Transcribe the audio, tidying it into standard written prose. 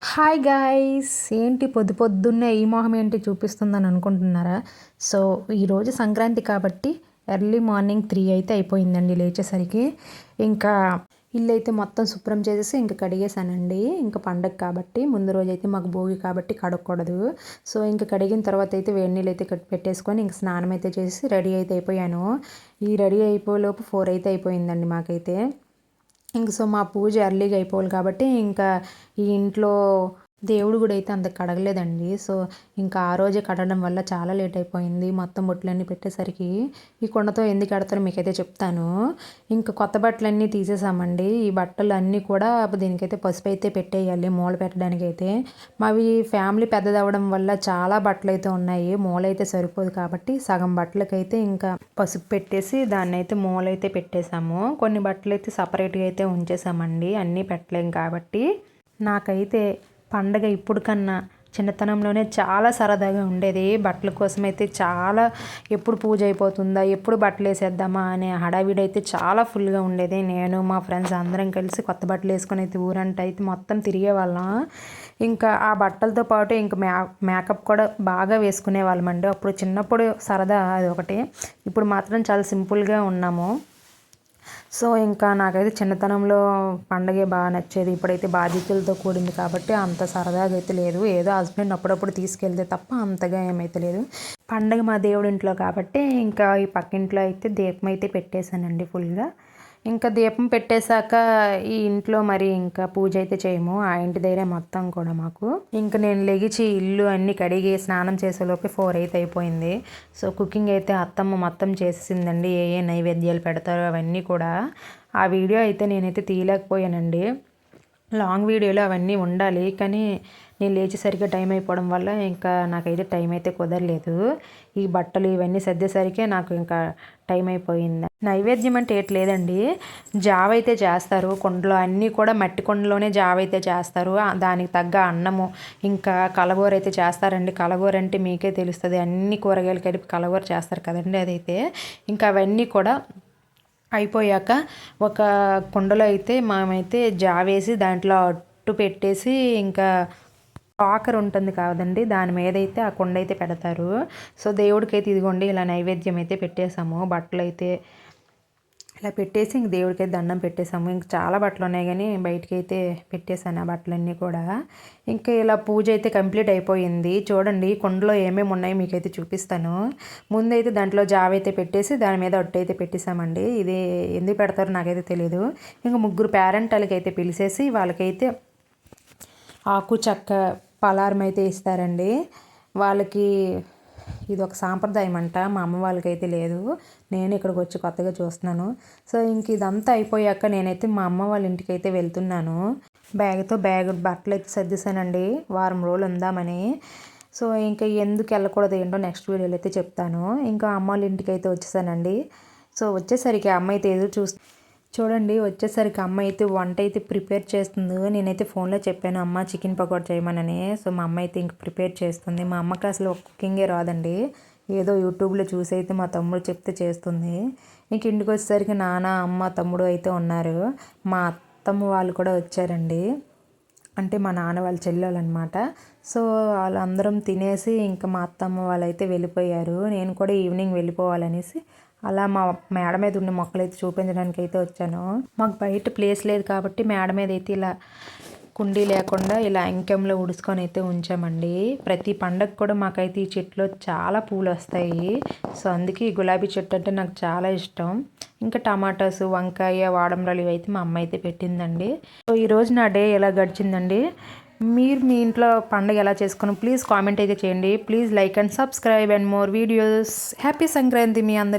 Hi guys! ఏంటి పొద్దున్నే ఈ మొహం ఏంటి చూపిస్తుందని అనుకుంటున్నారా? సో, ఈరోజు సంక్రాంతి కాబట్టి ఎర్లీ మార్నింగ్ 3 అయితే అయిపోయిందండి లేచేసరికి. ఇంకా ఇల్లైతే మొత్తం శుభ్రం చేసేసి ఇంక కడిగేసానండి. ఇంక పండగ కాబట్టి ముందు రోజైతే మాకు భోగి కాబట్టి కడగకూడదు. సో, ఇంక కడిగిన తర్వాత అయితే వేడి నీళ్ళైతే పెట్టేసుకొని ఇంక స్నానం అయితే చేసి రెడీ అయితే అయిపోయాను. ఈ రెడీ అయిపోయేలోపు 4 అయితే అయిపోయిందండి మాకైతే. ఇంక సో మా పూజ ఎర్లీగా అయిపోవాలి కాబట్టి ఇంకా ఈ ఇంట్లో దేవుడు గుడి అయితే అంత కడగలేదండి. సో ఇంకా ఆ రోజే కడగడం వల్ల చాలా లేట్ అయిపోయింది. మొత్తం బొట్లన్నీ పెట్టేసరికి ఈ కుండతో ఎందుకు కడతారో మీకైతే చెప్తాను. ఇంకా కొత్త బట్టలన్నీ తీసేసామండి. ఈ బట్టలు అన్నీ కూడా దీనికైతే పసుపు అయితే పెట్టేయాలి మూల పెట్టడానికైతే. మావి ఫ్యామిలీ పెద్దదవ్వడం వల్ల చాలా బట్టలు అయితే ఉన్నాయి. మూల అయితే సరిపోదు కాబట్టి సగం బట్టలకైతే ఇంకా పసుపు పెట్టేసి దాన్ని అయితే మూలైతే పెట్టేశాము. కొన్ని బట్టలు అయితే సపరేట్గా అయితే ఉంచేసామండి. అన్నీ పెట్టలేం కాబట్టి. నాకైతే పండగ ఇప్పుడు కన్నా చిన్నతనంలోనే చాలా సరదాగా ఉండేది. బట్టల కోసం అయితే చాలా ఎప్పుడు పూజ అయిపోతుందా, ఎప్పుడు బట్టలు వేసేద్దామా అనే హడావిడి అయితే చాలా ఫుల్గా ఉండేది. నేను మా ఫ్రెండ్స్ అందరం కలిసి కొత్త బట్టలు వేసుకొని అయితే ఊరంతా అయితే మొత్తం తిరిగేవాళ్ళం. ఇంకా ఆ బట్టలతో పాటు ఇంకా మేకప్ కూడా బాగా వేసుకునే వాళ్ళమండి. అప్పుడు చిన్నప్పుడు సరదా అది ఒకటి. ఇప్పుడు మాత్రం చాలా సింపుల్గా ఉన్నాము. సో ఇంకా నాకైతే చిన్నతనంలో పండగే బాగా నచ్చేది. ఇప్పుడైతే బాధ్యతలతో కూడింది కాబట్టి అంత సరదాగా అయితే లేదు. ఏదో హస్బెండ్ అప్పుడప్పుడు తీసుకెళ్తే తప్ప అంతగా ఏమైతే లేదు. పండగ మా దేవుడి ఇంట్లో కాబట్టి ఇంకా ఈ పక్కింట్లో అయితే దీపం అయితే పెట్టేశానండి ఫుల్గా. ఇంకా దీపం పెట్టేశాక ఈ ఇంట్లో మరి ఇంకా పూజ అయితే చేయము. ఆ ఇంటి దగ్గరే మొత్తం కూడా మాకు. ఇంకా నేను లెగిచి ఇల్లు అన్నీ కడిగి స్నానం చేసేలోపు 4 అయితే అయిపోయింది. సో కుకింగ్ అయితే అత్తమ్మ మొత్తం చేసేసిందండి. ఏ ఏ నైవేద్యాలు పెడతారో అవన్నీ కూడా. ఆ వీడియో అయితే నేనైతే తీయలేకపోయానండి. లాంగ్ వీడియోలో అవన్నీ ఉండాలి కానీ నేను లేచేసరికి టైం అయిపోవడం వల్ల ఇంకా నాకైతే టైం అయితే కుదరలేదు. ఈ బట్టలు ఇవన్నీ సర్దేసరికే నాకు ఇంకా టైం అయిపోయింది. నైవేద్యం అంటే ఏటి లేదండి, జావ అయితే చేస్తారు. కుండలో అన్నీ కూడా మట్టి కుండలోనే జావ అయితే చేస్తారు. దానికి తగ్గ అన్నము ఇంకా కలగూర అయితే చేస్తారండి. కలగూర అంటే మీకే తెలుస్తుంది, అన్ని కూరగాయలు కలిపి కలగూర చేస్తారు కదండి. అదైతే ఇంకా అవన్నీ కూడా అయిపోయాక ఒక కుండలో అయితే మేమైతే జావేసి దాంట్లో అట్టు పెట్టేసి ఇంకా కాకర ఉంటుంది కాదండి, దాని మీద అయితే ఆ కుండ అయితే పెడతారు. సో దేవుడికైతే ఇదిగోండి ఇలా నైవేద్యం అయితే పెట్టేసాము. బట్టలు అయితే ఇలా పెట్టేసి ఇంక దేవుడికైతే దండం పెట్టేసాము. ఇంక చాలా బట్టలు ఉన్నాయి కానీ బయటికి అయితే పెట్టేశాను ఆ బట్టలన్నీ కూడా. ఇంకా ఇలా పూజ అయితే కంప్లీట్ అయిపోయింది. చూడండి కుండలో ఏమేమి ఉన్నాయో మీకైతే చూపిస్తాను. ముందైతే దాంట్లో జావ అయితే పెట్టేసి దాని మీద ఒట్టు అయితే పెట్టేసామండి. ఇది ఎందుకు పెడతారో నాకైతే తెలియదు. ఇంకా ముగ్గురు పేరెంటాలకి అయితే పిలిచేసి వాళ్ళకైతే ఆకు చెక్క పలారం అయితే ఇస్తారండి. వాళ్ళకి ఇది ఒక సాంప్రదాయం అంట. మా అమ్మ వాళ్ళకైతే లేదు, నేను ఇక్కడికి వచ్చి కొత్తగా చూస్తున్నాను. సో ఇంక ఇదంతా అయిపోయాక నేనైతే మా అమ్మ వాళ్ళ ఇంటికి అయితే వెళ్తున్నాను. బ్యాగ్ బట్టలు అయితే సర్దేశానండి, వారం రోజులు ఉందామని. సో ఇంకా ఎందుకు వెళ్ళకూడదు ఏంటో నెక్స్ట్ వీడియోలో అయితే చెప్తాను. ఇంకా అమ్మ వాళ్ళ ఇంటికి అయితే వచ్చేసానండి. సో వచ్చేసరికి అమ్మ అయితే చూడండి వచ్చేసరికి అమ్మ అయితే వంట అయితే ప్రిపేర్ చేస్తుంది. నేనైతే ఫోన్లో చెప్పాను అమ్మ చికెన్ పకోడా చేయమనని. సో మా అమ్మ అయితే ఇంక ప్రిపేర్ చేస్తుంది. మా అమ్మకి అసలు కుకింగే రాదండి, ఏదో యూట్యూబ్లో చూసి అయితే మా తమ్ముడు చెప్తే చేస్తుంది. ఇంక ఇంటికి వచ్చేసరికి నాన్న అమ్మ తమ్ముడు అయితే ఉన్నారు. మా అత్తమ్మ వాళ్ళు కూడా వచ్చారండి, అంటే మా నాన్న వాళ్ళ చెల్లెలు అనమాట. సో వాళ్ళందరం తినేసి ఇంకా మా అత్తమ్మ వాళ్ళు అయితే వెళ్ళిపోయారు. నేను కూడా ఈవినింగ్ వెళ్ళిపోవాలనేసి అలా మా మేడ మీద ఉన్న మొక్కలైతే చూపించడానికి అయితే వచ్చాను. మాకు బయట ప్లేస్ లేదు కాబట్టి మేడ మీద అయితే ఇలా కుండీ లేకుండా ఇలా అంకెంలో ఉడుసుకొని అయితే ఉంచామండి. ప్రతి పండగ కూడా మాకైతే ఈ చెట్లో చాలా పూలు వస్తాయి. సో అందుకే ఈ గులాబీ చెట్టు అంటే నాకు చాలా ఇష్టం. ఇంకా టమాటాస్, వంకాయ, వాడంబరాలు ఇవైతే మా అమ్మ అయితే పెట్టిందండి. సో ఈరోజు నా డే ఎలా గడిచిందండి. మీరు మీ ఇంట్లో పండుగ ఎలా చేసుకుని ప్లీజ్ కామెంట్ అయితే చేయండి. Please like and subscribe and more videos. Happy Sankranti మీ అందరికీ.